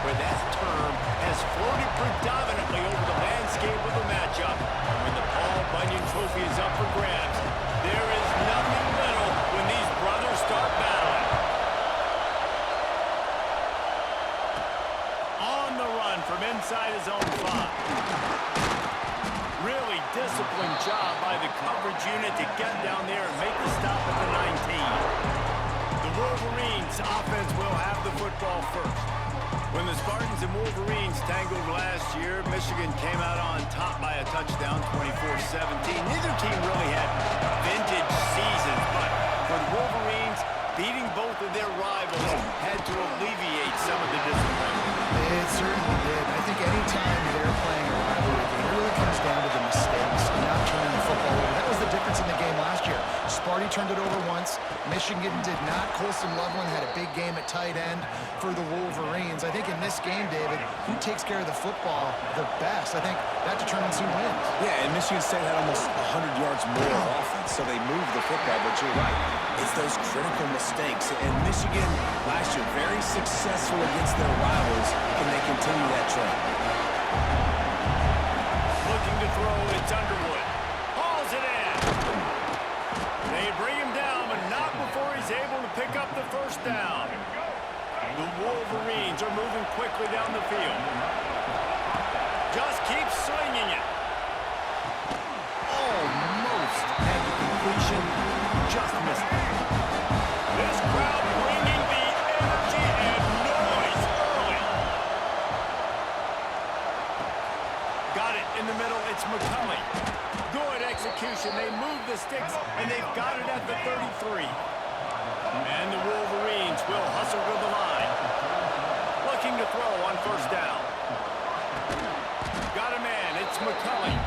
where that term has floated predominantly over the landscape of the matchup. And when the Paul Bunyan Trophy is up for grabs, there is nothing little when these brothers start battling. On the run from inside his own 5. Really disciplined job by the coverage unit to get down there and make the stop at the 19. The Wolverines offense will have the football first. When the Spartans and Wolverines tangled last year, Michigan came out on top by a touchdown, 24-17. Neither team really had vintage seasons, but for the Wolverines, beating both of their rivals had to alleviate some of the disappointment. It certainly did. I think any time they're playing a rivalry game, it really comes down to the mistakes and not turning the football over. That was the difference in the game last year. Sparty turned it over once. Michigan did not. Colson Loveland had a big game at tight end for the Wolverines. I think in this game, David, who takes care of the football the best? I think that determines who wins. Yeah, and Michigan State had almost 100 yards more of offense, so they moved the football, but you're right. It's those critical mistakes. And Michigan last year, very successful against their rivals. Can they continue that trend? Looking to throw, it's Underwood. Hauls it in. They bring him down, but not before he's able to pick up the first down. The Wolverines are moving quickly down the field. Just keep swinging it. Almost had the completion. Just missed it. This crowd bringing the energy and noise early. Got it in the middle. It's McCulley. Good execution. They move the sticks, and they've got it at the 33. And the Wolverines will hustle to the line. Looking to throw on first down. Got a man. It's McCulley.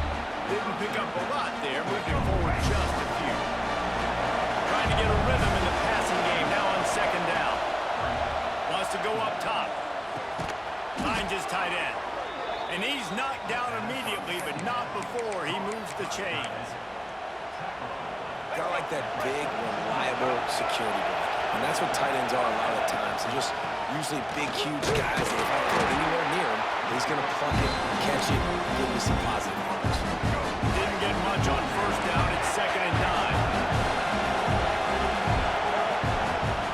Didn't pick up a lot there. Moved it forward just a few. Trying to get a rhythm in the passing game now on second down. Wants to go up top. Finds his tight end. And he's knocked down immediately, but not before he moves the chains. Got like that big, reliable security blanket. And that's what tight ends are a lot of the times. They're just usually big, huge guys that if I throw anywhere near him, he's going to pluck it, catch it, and give me some positive numbers. Didn't get much on first down. It's 2nd and 9.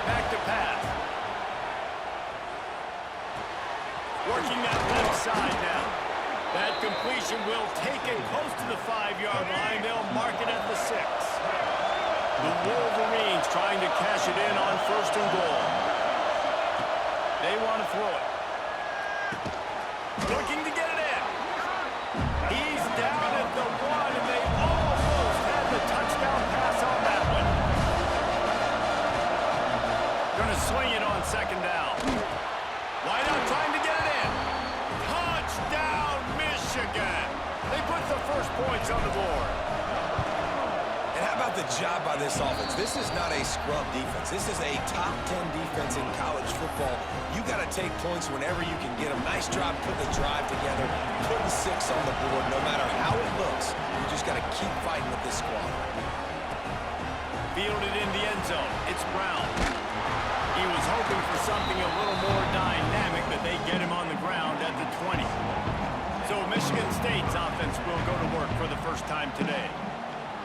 Back to pass. Working that left side now. That completion will take it close to the 5-yard line. They'll mark it at the 6. The Wolverines trying to cash it in on 1st and goal. They want to throw it. Looking to get it in. He's down at the 1, and they almost had the touchdown pass on that one. Going to swing it on 2nd down. Wide out trying to get it in. Touchdown, Michigan. They put the first points on the board. And how about the job by this offense? This is not a scrub defense. This is a top 10 defense in college football. You got to take points whenever you can get them. Nice job putting the drive together, putting 6 on the board. No matter how it looks, you just got to keep fighting with this squad. Fielded in the end zone. It's Brown. He was hoping for something a little more dynamic, but they get him on the ground at the 20. So Michigan State's offense will go to work for the first time today.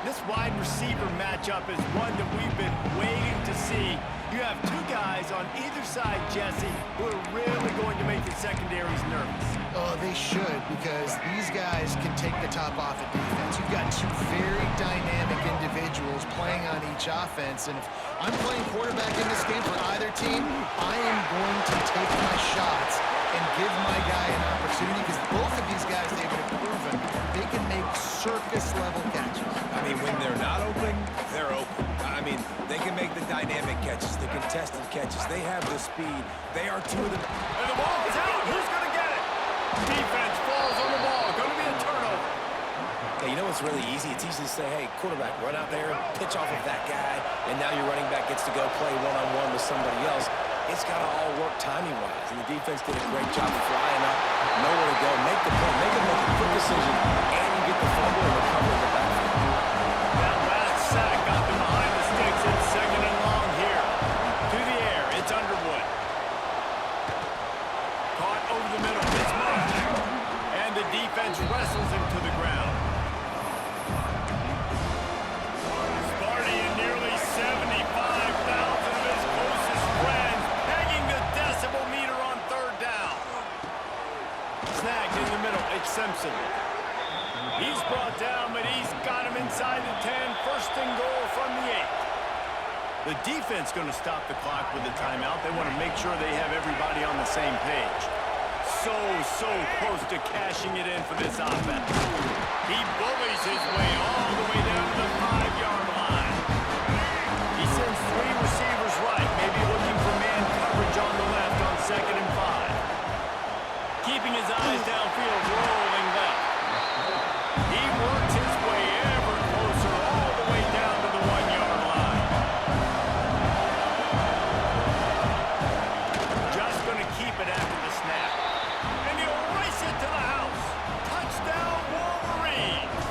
This wide receiver matchup is one that we've been waiting to see. You have 2 guys on either side, Jesse, who are really going to make the secondaries nervous. Oh, they should, because these guys can take the top off of defense. You've got 2 very dynamic individuals playing on each offense, and if I'm playing quarterback in this game for either team, I am going to take my shots and give my guy an opportunity, because both of these guys, they've been proven they can make circus-level catches. I mean, when they're not open, they're open. I mean, they can make the dynamic catches, the contested catches. They have the speed. They are 2 of them. And the ball is out. Who's going to get it? Defense falls on the ball. Going to be a turnover. Hey, you know what's really easy? It's easy to say, hey, quarterback, run out there, pitch off of that guy, and now your running back gets to go play one-on-one with somebody else. It's got to all work timing-wise, and the defense did a great job of flying up, nowhere to go, make the play, make a quick decision, and you get the fumble and recover in the backfield. That last sack got them behind the sticks. It's 2nd and long here. To the air, it's Underwood. Caught The defense going to stop the clock with a timeout. They want to make sure they have everybody on the same page. So close to cashing it in for this offense. He bullies his way all the way down to the 5-yard line. He sends 3 receivers right, maybe looking for man coverage on the left on 2nd and 5. Keeping his eyes downfield, rolling left. He works his way ever closer all the way down to the 1-yard line. Just going to keep it after the snap. And he'll race it to the house. Touchdown, Wolverines.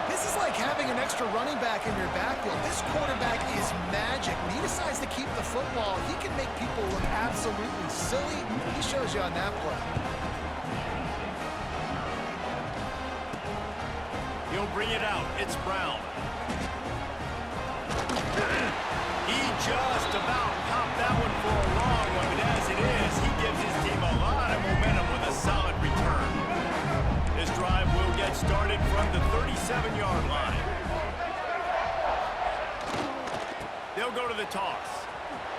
This is like having an extra running back in your backfield. This quarterback is magic. When he decides to keep the football, he can make people look absolutely silly. He shows you on that play. He'll bring it out. It's Brown. He just about popped that one for a long one, but as it is, he gives his team a lot of momentum with a solid return. This drive will get started from the 37-yard line. They'll go to the toss,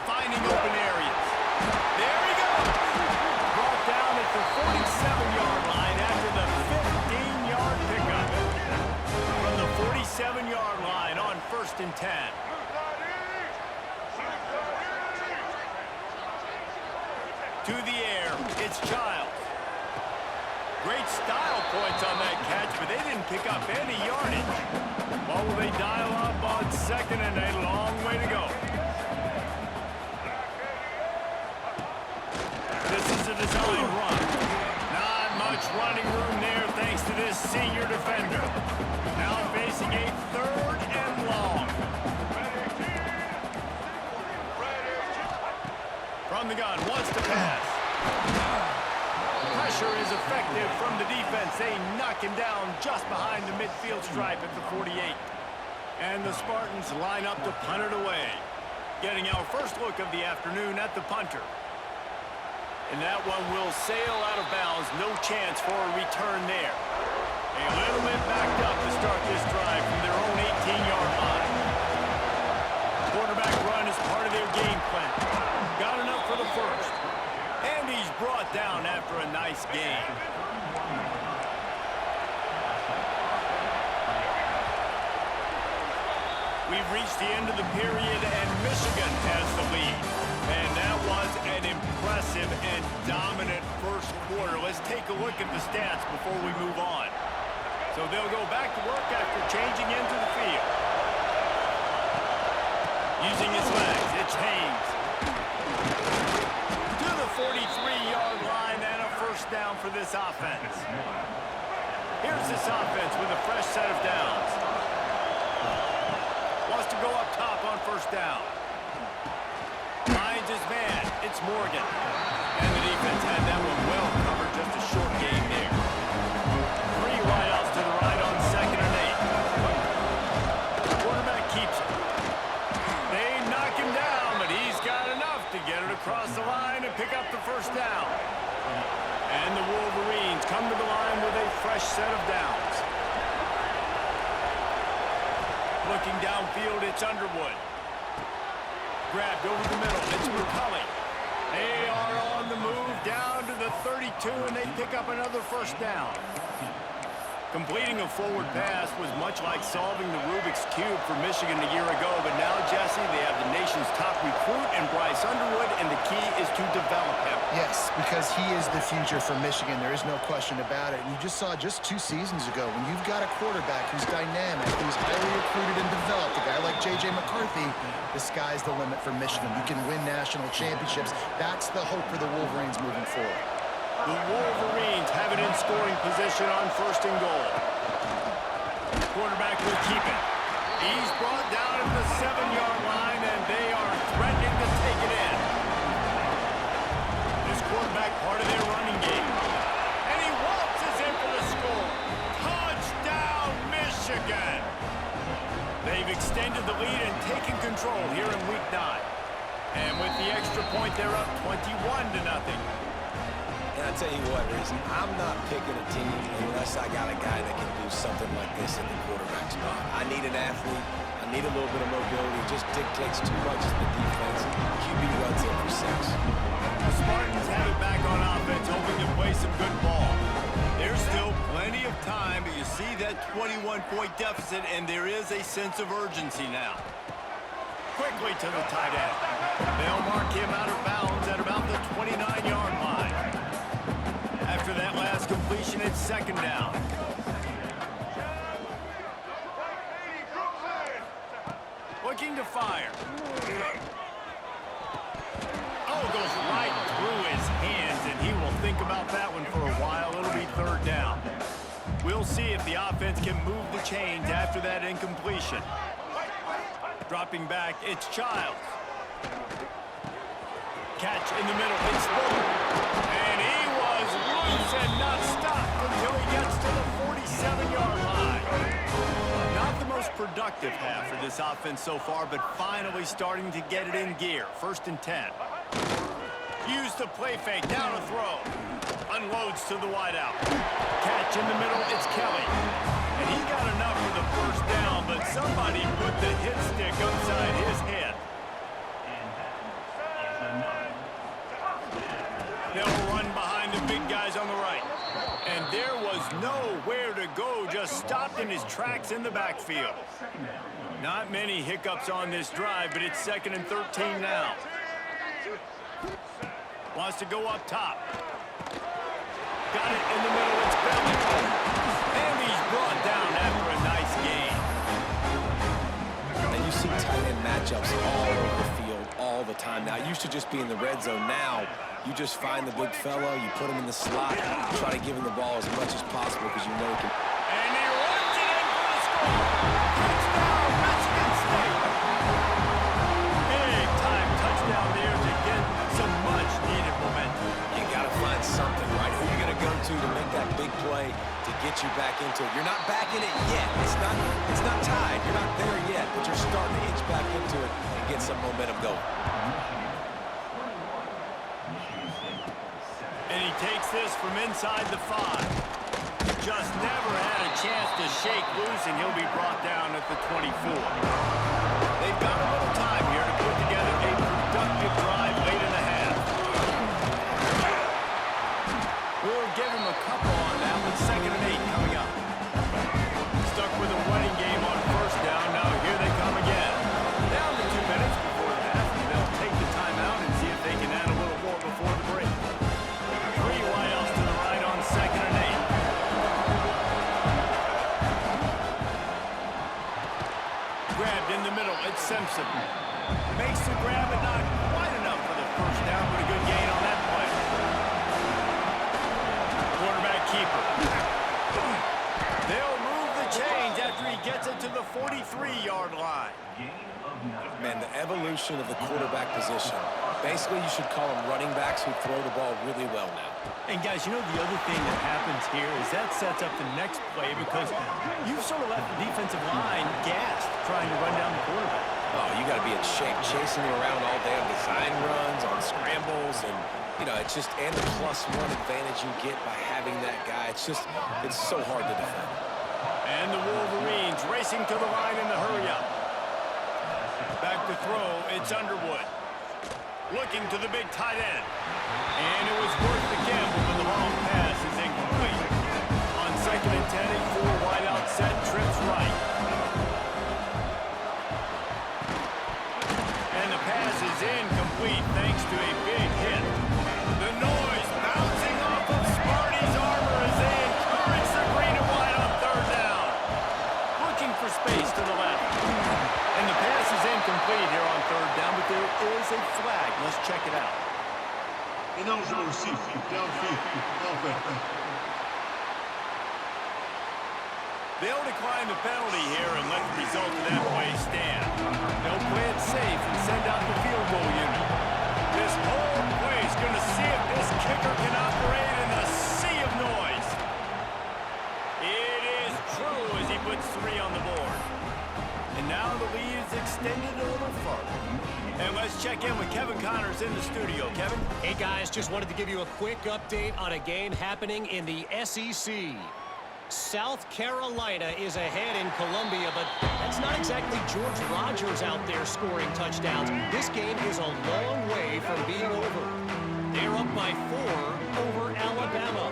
finding open areas. There he goes! Brought down at the 47-yard line after the 15-yard pickup. From the 47-yard line on 1st and 10. To the air, it's Childs. Great style points on that catch, but they didn't pick up any yardage. Well, will they dial up on 2nd and a long way to go? This is a design run. Not much running room there thanks to this senior defender. Now facing a 3rd and long. From the gun, wants to pass. Pressure is effective from the defense. They knock him down just behind the midfield stripe at the 48. And the Spartans line up to punt it away. Getting our first look of the afternoon at the punter. And that one will sail out of bounds. No chance for a return there. A little bit backed up to start this drive from their own 18-yard line. Quarterback run is part of their game plan. Got enough for the first. And he's brought down after a nice game. We've reached the end of the period, and Michigan has the lead. And that was an impressive and dominant first quarter. Let's take a look at the stats before we move on. So they'll go back to work after changing into the field. Using his legs, it's Haynes. To the 43-yard line and a first down for this offense. Here's this offense with a fresh set of downs. Wants to go up top on first down. Finds his man. It's Morgan. And the defense had that one well covered. Just a short game there. 3 wideouts to the right on 2nd and 8. The quarterback keeps it. They knock him down, but he's got enough to get it across the line and pick up the first down. And the Wolverines come to the line with a fresh set of downs. Looking downfield, it's Underwood. Grabbed over the middle, it's McCulley. They are on the move down to the 32, and they pick up another first down. Completing a forward pass was much like solving the Rubik's Cube for Michigan a year ago, but now, Jesse, they have the nation's top recruit in Bryce Underwood, and the key is to develop him. Yes, because he is the future for Michigan. There is no question about it. And you just saw just 2 seasons ago, when you've got a quarterback who's dynamic, who's highly recruited and developed, a guy like J.J. McCarthy, the sky's the limit for Michigan. You can win national championships. That's the hope for the Wolverines moving forward. The Wolverines have it in scoring position on 1st and goal. Quarterback will keep it. He's brought down at the 7-yard line, and they are threatening to take it in. This quarterback part of their running game. And he waltzes in for the score. Touchdown, Michigan! They've extended the lead and taken control here in Week 9. And with the extra point, they're up 21-0. And I tell you what, Reason, I'm not picking a team unless I got a guy that can do something like this in the quarterback spot. I need an athlete. I need a little bit of mobility. It just dictates too much to the defense. QB runs in for 6. The Spartans have it back on offense, hoping to play some good ball. There's still plenty of time, but you see that 21-point deficit, and there is a sense of urgency now. Quickly to the tight end. They'll mark him out of bounds at about the 29-yard line. After that last completion, it's second down. Looking to fire. Oh, goes right through his hands, and he will think about that one for a while. It'll be third down. We'll see if the offense can move the chains after that incompletion. Dropping back, it's Childs. Catch in the middle, it's Fuller. And he was loose and not stopped until he gets to the 47-yard line. Not the most productive half for this offense so far, but finally starting to get it in gear. 1st and 10. Use the play fake, down a throw. Unloads to the wideout. Catch in the middle, it's Kelly. And he got enough for the first down, but somebody put the hit stick upside his head. They'll run behind the big guys on the right. And there was nowhere to go, just stopped in his tracks in the backfield. Not many hiccups on this drive, but it's 2nd and 13 now. Wants to go up top. Got it in the middle, it's Belly. And he's brought down after a nice gain. And you see tight end matchups all over the field all the time. Now, it used to just be in the red zone. Now, you just find the big fellow, you put him in the slot, try to give him the ball as much as possible because you know he can. And he runs it in for the score. Touchdown, Michigan State. Big time touchdown there to get some much-needed momentum. You got to find something, right? Who are you going to go to make that big play to get you back into it? You're not back in it yet. It's not tied. You're not there yet, but you're starting to inch back into it and get some momentum going. And he takes this from inside the 5. Just never had a chance to shake loose, and he'll be brought down at the 24. They've got a little time here to put together a productive drive late in the half. We'll give him a couple on that with 2nd and 8 coming up. Stuck with a running game on 1st down. Now here they come again. Down to 2 minutes before the half, and they'll take the timeout and see if they can add a little more before the break. 3 wideouts to the right on 2nd and 8. Grabbed in the middle, it's Simpson. Makes the grab, but not quite enough for the first down, but a good gain on that play. Quarterback keeper. They'll move the chains after he gets it to the 43-yard line. Man, the evolution of the quarterback position. Basically, you should call them running backs who throw the ball really well now. And guys, you know the other thing that happens here is that sets up the next play because you've sort of left the defensive line gassed trying to run down the quarterback. Oh, you got to be in shape, chasing him around all day on design runs, on scrambles, and, you know, it's just, and the +1 advantage you get by having that guy. It's so hard to defend. And the Wolverines racing to the line in the hurry-up. Back to throw, it's Underwood. Looking to the big tight end. And it was worth the gamble, but the long pass is incomplete. On 2nd and 10, a 4 wide out set, trips right. And the pass is incomplete thanks to a big hit. The noise bouncing off of Sparty's armor as they encourage the green and white on 3rd down. Looking for space to the left. And the pass is incomplete here on 3rd down, but there is a flag. Let's check it out. Ineligible receipt, downfield, offense. They'll decline the penalty here and let the result of that play stand. They'll play it safe and send out the field goal unit. This whole play is going to see if this kicker can operate in the sea of noise. It is true as he puts 3 on the board. And now the lead is extended a little further. And let's check in with Kevin Connors in the studio. Kevin? Hey, guys, just wanted to give you a quick update on a game happening in the SEC. South Carolina is ahead in Columbia, but that's not exactly George Rogers out there scoring touchdowns. This game is a long way from being over. They're up by 4 over Alabama.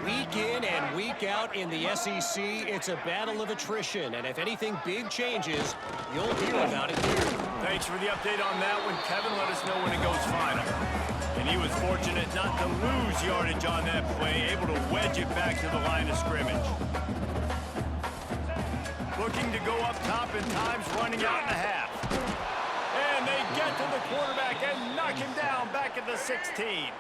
Week in and week out in the SEC, it's a battle of attrition, and if anything big changes, you'll hear about it here. Thanks for the update on that one, Kevin. Let us know when it goes final. And he was fortunate not to lose yardage on that play, able to wedge it back to the line of scrimmage. Looking to go up top in times, running out in the half. And they get to the quarterback and knock him down back at the 16.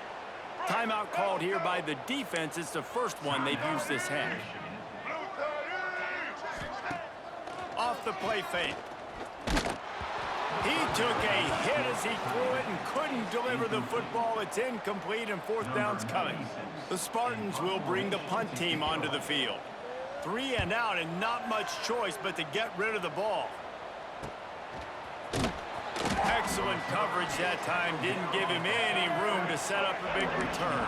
Timeout called here by the defense. It's the first one they've used this half. Off the play fake. He took a hit as he threw it and couldn't deliver the football. It's incomplete and fourth down's coming. The Spartans will bring the punt team onto the field. 3 and out and not much choice but to get rid of the ball. Excellent coverage that time. Didn't give him any room to set up a big return.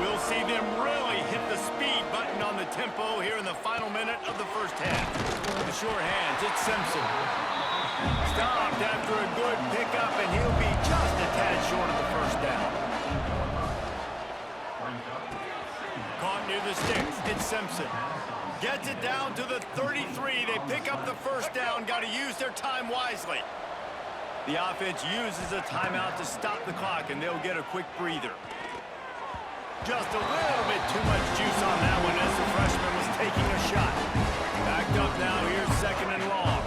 We'll see them really hit the speed button on the tempo here in the final minute of the first half. The short hands, it's Simpson. Stopped after a good pickup, and he'll be just a tad short of the first down. Caught near the sticks, it's Simpson. Gets it down to the 33. They pick up the first down. Got to use their time wisely. The offense uses a timeout to stop the clock, and they'll get a quick breather. Just a little bit too much juice on that one as the freshman was taking a shot. Backed up now, here's second and long.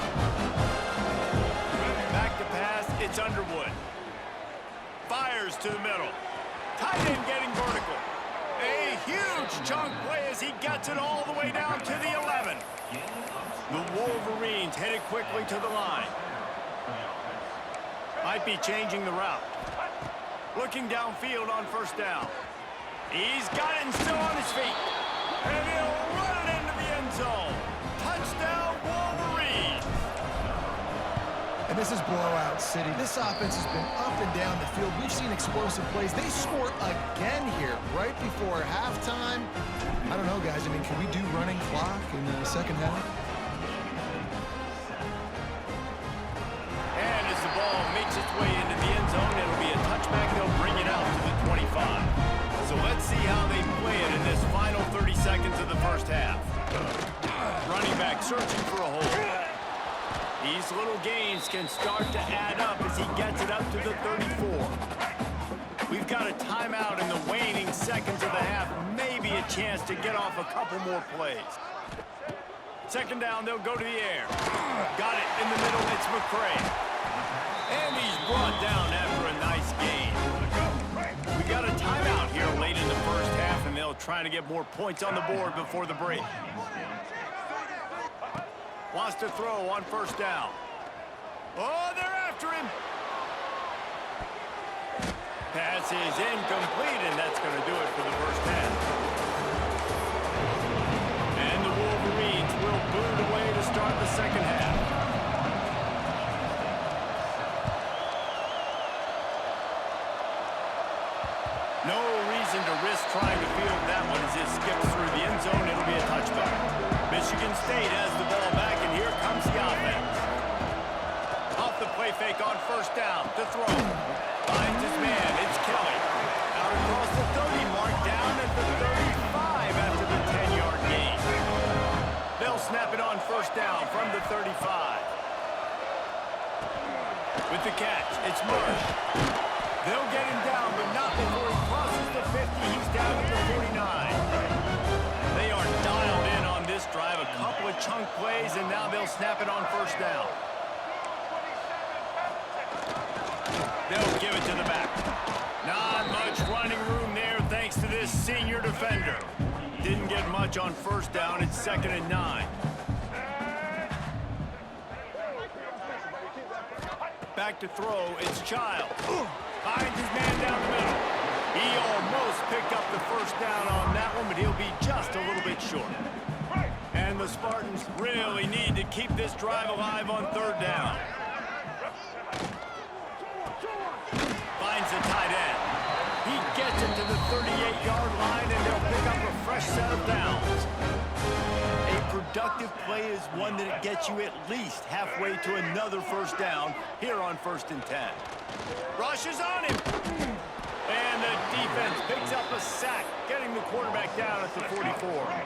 Back to pass, it's Underwood. Fires to the middle. Tight end getting vertical. A huge chunk play as he gets it all the way down to the 11. The Wolverines headed quickly to the line. Might be changing the route. Looking downfield on first down. He's got it and still on his feet. And he'll run it into the end zone. Touchdown, Wolverines. And this is blowout city. This offense has been up and down the field. We've seen explosive plays. They score again here right before halftime. I don't know, guys. I mean, can we do running clock in the second half? And as the ball makes its way into the end zone, it'll be a touchback. They'll bring it out to the 25. So let's see how they play it in this final 30 seconds of the first half. Running back searching for a hole. These little gains can start to add up as he gets it up to the 34. We've got a timeout in the waning seconds of the half. Maybe a chance to get off a couple more plays. Second down, they'll go to the air. Got it in the middle, it's McCray. And he's brought down after a nice gain. We got a timeout here late in the first half, and they'll try to get more points on the board before the break. Wants to throw on first down. Oh, they're after him. Pass is incomplete, and that's going to do it for the first half. And the Wolverines will boot away to start the second half. No reason to risk trying to field that one as it skips through the end zone. It'll be a touchback. Michigan State has the ball back, and here comes the offense. Off the play fake on first down to throw. Finds his man. It's Kelly. Out across the 30 mark, down at the 35 after the 10-yard gain. They'll snap it on first down from the 35. With the catch, it's Marsh. They'll get him down, but not before he crosses the 50. He's down at the 49. They are dialed in on this drive. A couple of chunk plays, and now they'll snap it on first down. They'll give it to the back. Not much running room there thanks to this senior defender. Didn't get much on first down. It's 2nd and 9. Back to throw. It's Childs. Finds his man down the middle. He almost picked up the first down on that one, but he'll be just a little bit short. And the Spartans really need to keep this drive alive on third down. Finds the tight end. He gets it to the 38-yard line, and they'll pick up a fresh set of downs. productive play is one that gets you at least halfway to another first down here on 1st and 10. Rushes on him. And the defense picks up a sack, getting the quarterback down at the 44.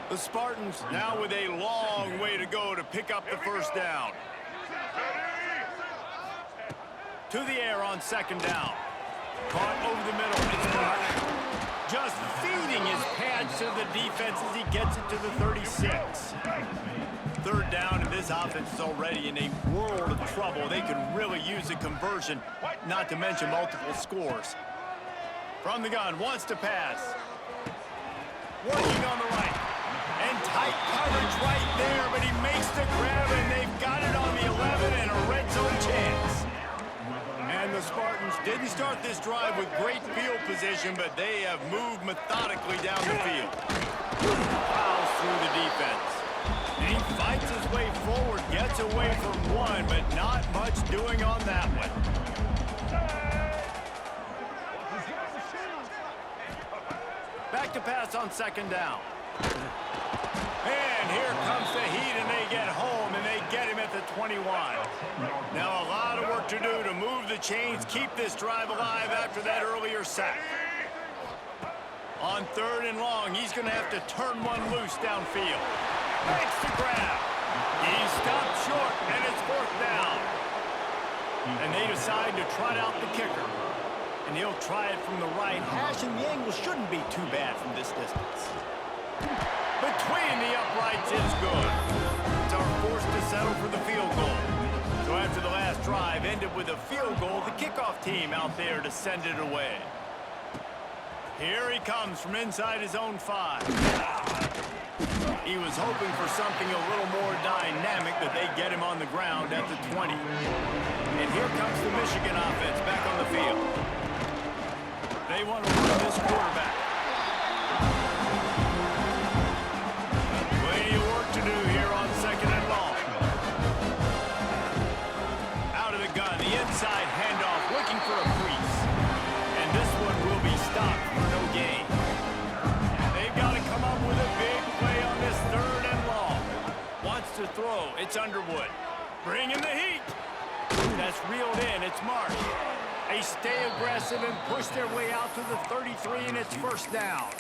The Spartans now with a long way to go to pick up the first down. To the air on 2nd down. Caught over the middle. It's Marsh. Just feeding his pads to the defense as he gets it to the 36. 3rd down, and this offense is already in a world of trouble. They could really use a conversion, not to mention multiple scores. From the gun, wants to pass. Working on the right. And tight coverage right there, but he makes the grab, and they've got it on the 11 and a red zone chance. And the Spartans didn't start this drive with great field position, but they have moved methodically down the field. Fouls through the defense. And he fights his way forward, gets away from one, but not much doing on that one. Back to pass on 2nd down. And here comes the heat, and they get home, and they get him at the 21. Now a lot of work to do to move the chains, keep this drive alive after that earlier sack. On 3rd and long, he's going to have to turn one loose downfield. Makes the grab. He stopped short, and it's 4th down. And they decide to trot out the kicker. And he'll try it from the right hash, and the angle shouldn't be too bad from this distance. Between the uprights, it's good. It's our forced to settle for the field goal. So after the last drive ended with a field goal, the kickoff team out there to send it away. Here he comes from inside his own 5. He was hoping for something a little more dynamic, but they get him on the ground at the 20. And here comes the Michigan offense back on the field. They want to run this quarterback. Plenty of work to do here on 2nd and long. Out of the gun, the inside handoff, looking for a crease. And this one will be stopped for no gain. They've got to come up with a big play on this 3rd and long. Wants to throw, it's Underwood. Bringing the heat. That's reeled in, it's Marsh. They stay aggressive and push their way out to the 33, and it's 1st down.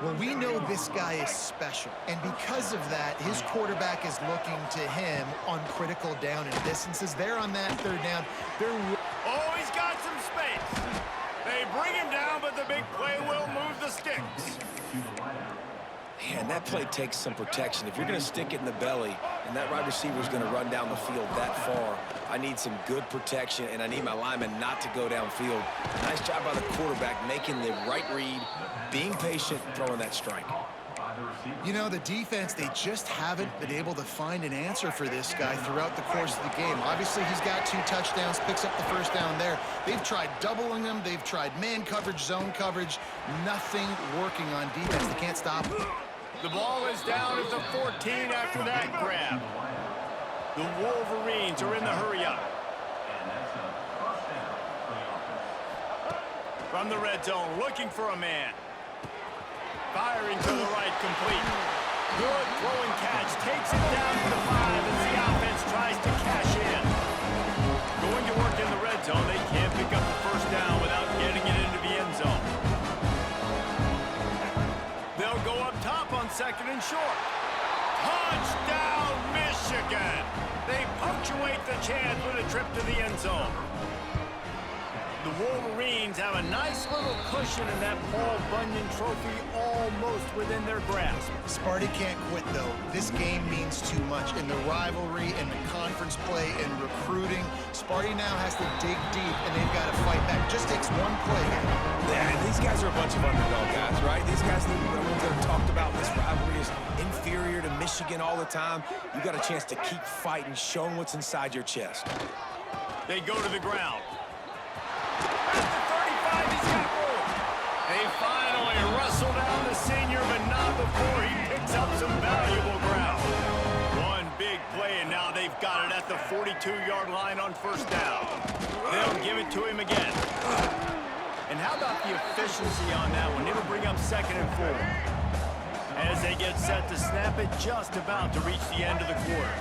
Well, we know this guy is special, and because of that, his quarterback is looking to him on critical down and distances. They're on that 3rd down. Oh, he's got some space. They bring him down, but the big play will move the sticks. Man, that play takes some protection. If you're going to stick it in the belly and that wide receiver is going to run down the field that far, I need some good protection, and I need my lineman not to go downfield. Nice job by the quarterback making the right read, being patient, throwing that strike. You know, the defense, they just haven't been able to find an answer for this guy throughout the course of the game. Obviously, he's got 2 touchdowns, picks up the 1st down there. They've tried doubling him. They've tried man coverage, zone coverage. Nothing working on defense. They can't stop him. The ball is down at the 14 after that grab. The Wolverines are in the hurry-up. From the red zone, looking for a man. Firing to the right, complete. Good throwing catch, takes it down to the 5 as the offense tries to cash in. Going to work in the red zone, they can't pick up the 1st down without getting it into the end zone. They'll go up top on 2nd and short. Touchdown, Michigan! They punctuate the chance with a trip to the end zone. The Wolverines have a nice little cushion in that Paul Bunyan trophy almost within their grasp. Sparty can't quit, though. This game means too much. In the rivalry, in the conference play, in recruiting, Sparty now has to dig deep, and they've got to fight back. Just takes one play. Yeah, these guys are a bunch of underdog guys, right? These guys, the ones that are talked about in this rivalry is inferior to Michigan all the time. You got a chance to keep fighting, showing what's inside your chest. They go to the ground. At the 35, he's got room. They finally wrestle down the senior, but not before he picks up some valuable ground. One big play, and now they've got it at the 42-yard line on 1st down. They'll give it to him again. And how about the efficiency on that one? It'll bring up 2nd and 4. as they get set to snap it just about to reach the end of the quarter.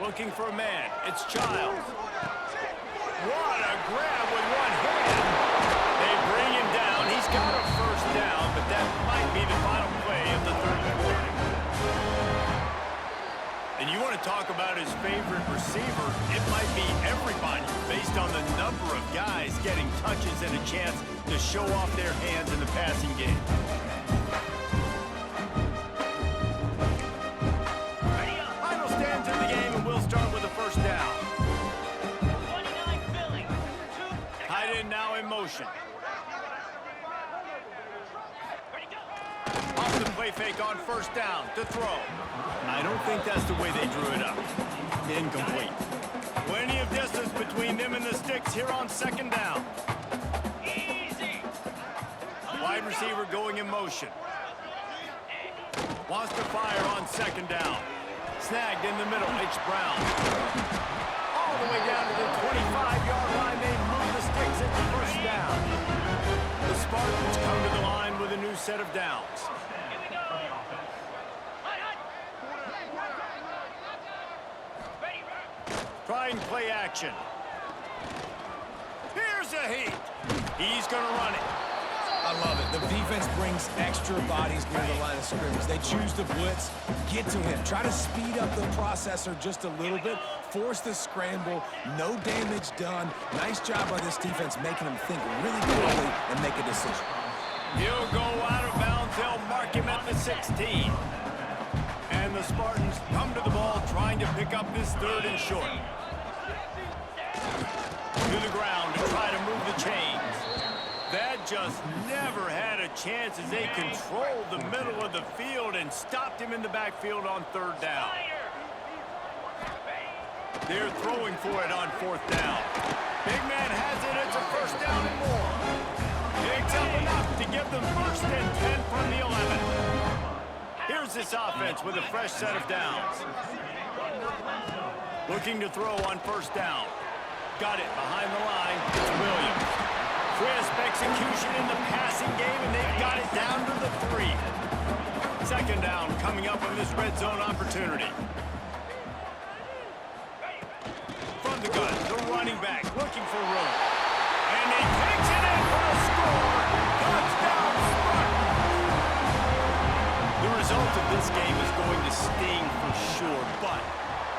Looking for a man. It's Childs. What a grab with one hand. They bring him down. He's got a first down, but that might be the final play of the third quarter. And you want to talk about his favorite receiver, it might be everybody based on the number of guys getting touches and a chance to show off their hands in the passing game. Final stands in the game, and we'll start with a first down. 29 Philly. Tight end now in motion. Off the play fake on first down to throw. I don't think that's the way they drew it up. Incomplete. Plenty of distance between them and the sticks here on second down. Easy. Wide receiver going in motion. Wants to fire on second down. Snagged in the middle. It's Brown. All the way down to the 25-yard line. They move the sticks at the first down. The Spartans come to the line with a new set of downs. Here we go. Ready. Trying play action. Here's a heat. He's going to run it. I love it. The defense brings extra bodies near the line of scrimmage. They choose to blitz, get to him, try to speed up the processor just a little bit, force the scramble, no damage done. Nice job by this defense making him think really quickly and make a decision. He'll go out of bounds. They'll mark him at the 16. And the Spartans come to the ball trying to pick up this third and short. To the ground to try to move the chains. That just never had a chance as they controlled the middle of the field and stopped him in the backfield on third down. They're throwing for it on fourth down. Big man has it. It's a first down and more. Picks up enough to give them first and 10 from the 11. Here's this offense with a fresh set of downs. Looking to throw on first down. Got it behind the line. It's Williams. Crisp execution in the passing game, and they've got it down to the 3. Second down coming up on this red zone opportunity. From the gun, the running back looking for room. And he kicks it in for a score. Touchdown, Spartans! The result of this game is going to sting for sure, but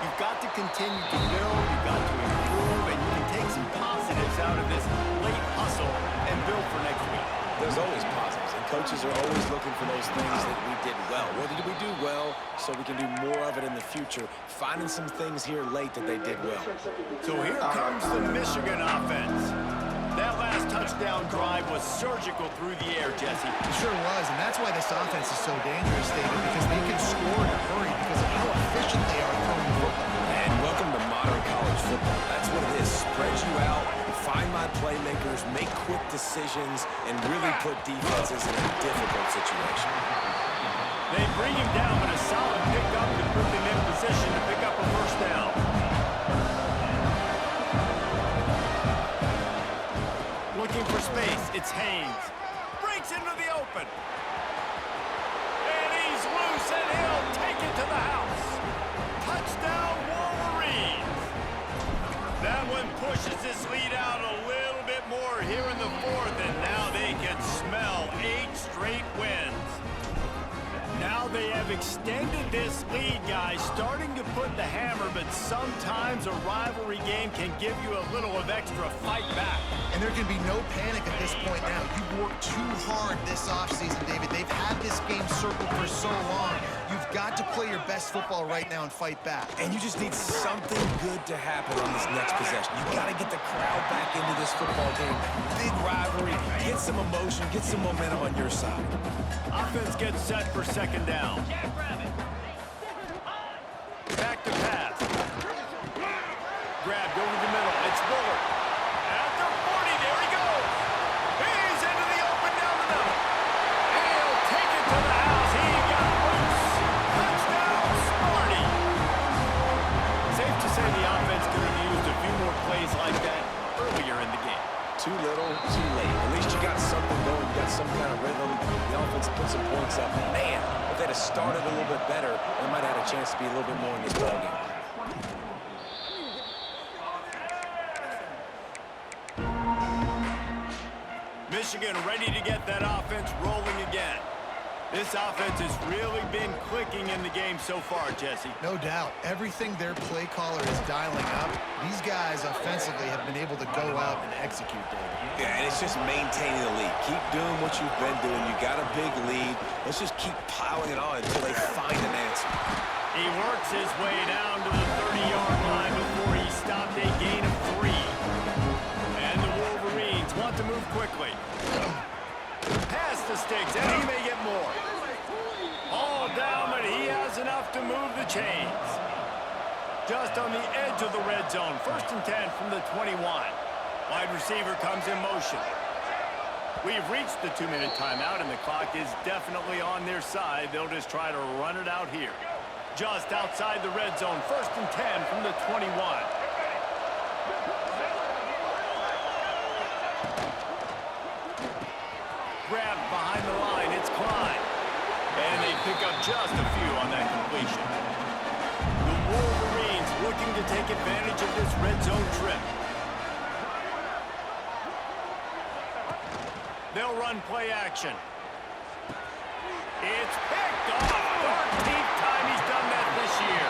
you've got to continue to build, you've got to improve, and you can take some positives out of this late hustle and build for next week. There's always positives, and coaches are always looking for those things that we did well. What did we do well so we can do more of it in the future? Finding some things here late that they did well. So here comes the Michigan offense. That last touchdown drive was surgical through the air, Jesse. It sure was, and that's why this offense is so dangerous, David, because they can score in a hurry because of how efficient they are throwing the football. And welcome to modern college football. That's what it is. Spread you out, find my playmakers, make quick decisions, and really put defenses in a difficult situation. They bring him down, but a solid pickup to put them in position to pick up a first down. Looking for space, it's Haynes. Breaks into the open. And he's loose, and he'll take it to the house. Touchdown, Wolverines. That one pushes this lead out a little bit more here in the fourth, and now they can smell 8 straight wins. Now they have extended this lead, guys, starting to put the hammer, but sometimes a rivalry game can give you a little of extra fight back. And there can be no panic at this point now. You've worked too hard this offseason, David. They've had this game circled for so long. You've got to play your best football right now and fight back. And you just need something good to happen on this next possession. You got to get the crowd back into this football game. Big rivalry. Get some emotion. Get some momentum on your side. Offense gets set for second down. Back to pass. Grabbed over the middle. It's Bullard. At the 40, there he goes. He's into the open down the middle. He'll take it to the house. He got loose. Touchdown, Sparty. Safe to say the offense could have used a few more plays like that earlier in the game. Too little, too late. At least you got something going. You got some kind of rhythm. The offense put some points up. Man, if they'd have started a little bit better, they might have had a chance to be a little bit more in this ballgame. Michigan ready to get that offense rolling again. This offense has really been clicking in the game so far, Jesse. No doubt. Everything their play caller is dialing up, these guys offensively have been able to go out and execute, David. Yeah, and it's just maintaining the lead. Keep doing what you've been doing. You got a big lead. Let's just keep piling it on until they find an answer. He works his way down to the 30-yard line before he stopped a gain of 3. And the Wolverines want to move quickly. Pass the sticks, and he may get more. All down, but he has enough to move the chains. Just on the edge of the red zone. 1st and 10 from the 21. Wide receiver comes in motion. We've reached the 2-minute timeout, and the clock is definitely on their side. They'll just try to run it out here. Just outside the red zone. 1st and 10 from the 21. Grabbed behind the line. It's Klein. And they pick up just a few on that completion. The Wolverines looking to take advantage of this red zone trip. They'll run play action. It's picked off. 13th time he's done that this year.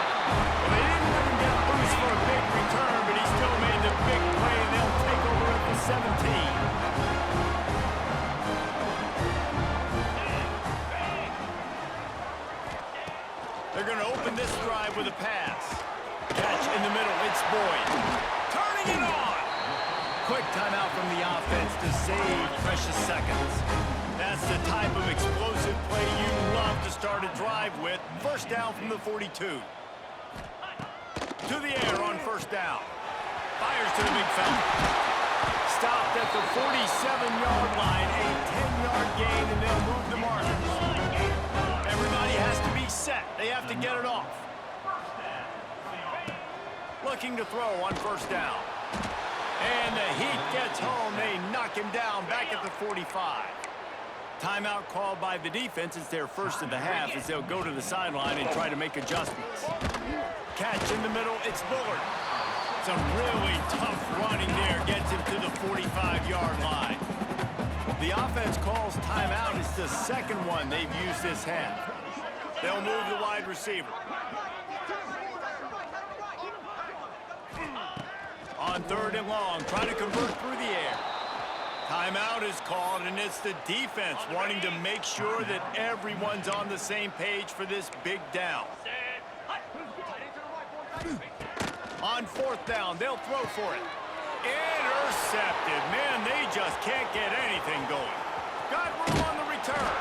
Well, they didn't even get a boost for a big return, but he still made the big play, and they'll take over at the 17. They're going to open this drive with a pass. Catch in the middle. It's Boyd. Turning it on. Quick timeout from the offense to save precious seconds. That's the type of explosive play you love to start a drive with. 1st down from the 42. To the air on 1st down. Fires to the big fella. Stopped at the 47-yard line. A 10-yard gain, and they'll move the markers. Everybody has to be set. They have to get it off. Looking to throw on 1st down. And the Heat gets home. They knock him down back at the 45. Timeout called by the defense. It's their first of the half as they'll go to the sideline and try to make adjustments. Catch in the middle. It's Bullard. Some really tough running there. Gets him to the 45-yard line. The offense calls timeout. It's the second one they've used this half. They'll move the wide receiver. On 3rd and long, trying to convert through the air. Timeout is called, and it's the defense wanting to make sure that everyone's on the same page for this big down. On 4th down, they'll throw for it. Intercepted. Man, they just can't get anything going. Got room on the return.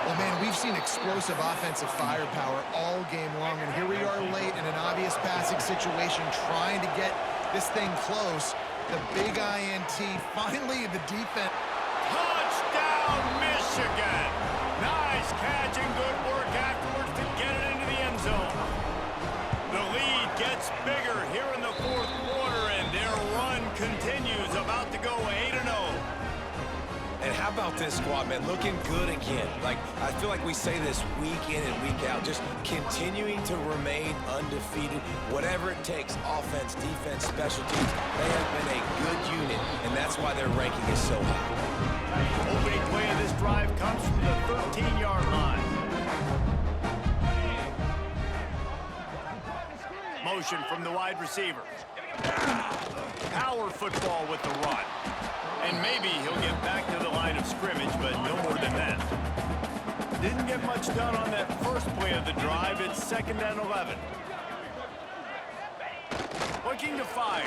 Well, man, we've seen explosive offensive firepower all game long, and here we are late in an obvious passing situation trying to get this thing close. The big INT, finally the defense. Touchdown, Michigan! Nice catch and good work afterwards to get it into the end zone. The lead gets bigger here in the 4th quarter, and their run continues, about to go 8-0. And how about this squad, man? Looking good again. Like, I feel like we say this week in and week out, just continuing to remain undefeated. Whatever it takes, offense, defense, special teams, they have been a good unit, and that's why their ranking is so high. Opening play of this drive comes from the 13-yard line. Motion from the wide receiver. Power football with the run. And maybe he'll get back to the line of scrimmage, but no more than that. Didn't get much done on that first play of the drive. It's 2nd and 11. Looking to fire.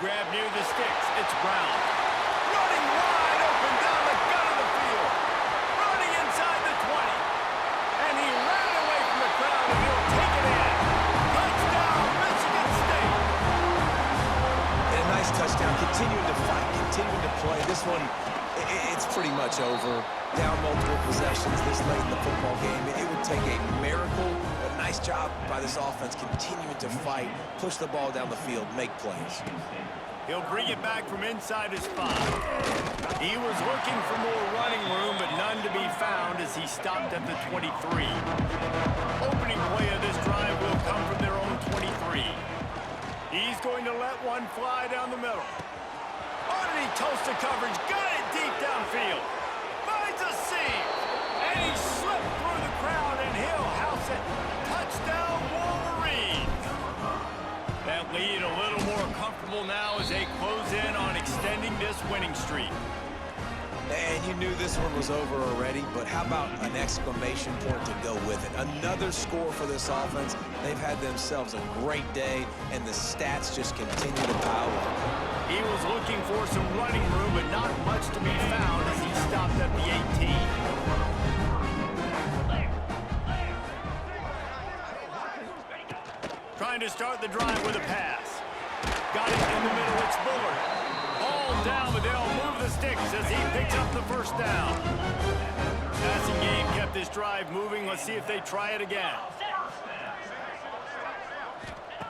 Grab near the sticks. It's Brown. Running wide open down the gut of the field. Running inside the 20. And he ran away from the crowd, and he'll take it in. Touchdown, Michigan State. And a nice touchdown. Continuing to fight, continuing to play. This one, it's pretty much over. Down multiple possessions this late in the football game. It would take a miracle. A nice job by this offense continuing to fight, push the ball down the field, make plays. He'll bring it back from inside his 5. He was looking for more running room, but none to be found as he stopped at the 23. Opening play of this drive will come from their own 23. He's going to let one fly down the middle. Underneath toasted coverage, got it deep downfield. Finds a seam, and he slipped through the crowd, and he'll house it. Touchdown, Wolverines. That lead a little more comfortable now as they close in on extending this winning streak. And you knew this one was over already, but how about an exclamation point to go with it? Another score for this offense. They've had themselves a great day, and the stats just continue to pile up. He was looking for some running room, but not much to be found as he stopped at the 18. Trying to start the drive with a pass. Got it in the middle, it's Bullard. All down, but they'll move the sticks as he picks up the first down. Passing game kept this drive moving. Let's see if they try it again.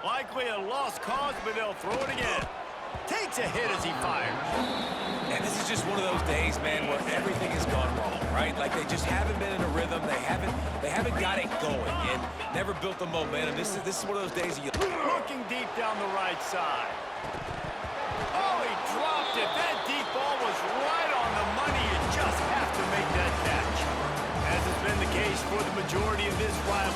Likely a lost cause, but they'll throw it again. Takes a hit as he fires. And this is just one of those days, man, where everything has gone wrong, right? Like they just haven't been in a rhythm. They haven't got it going and never built the momentum. This is one of those days you looking deep down the right side. Oh, he dropped it. That deep ball was right on the money. You just have to make that catch. As has been the case for the majority of this rivalry.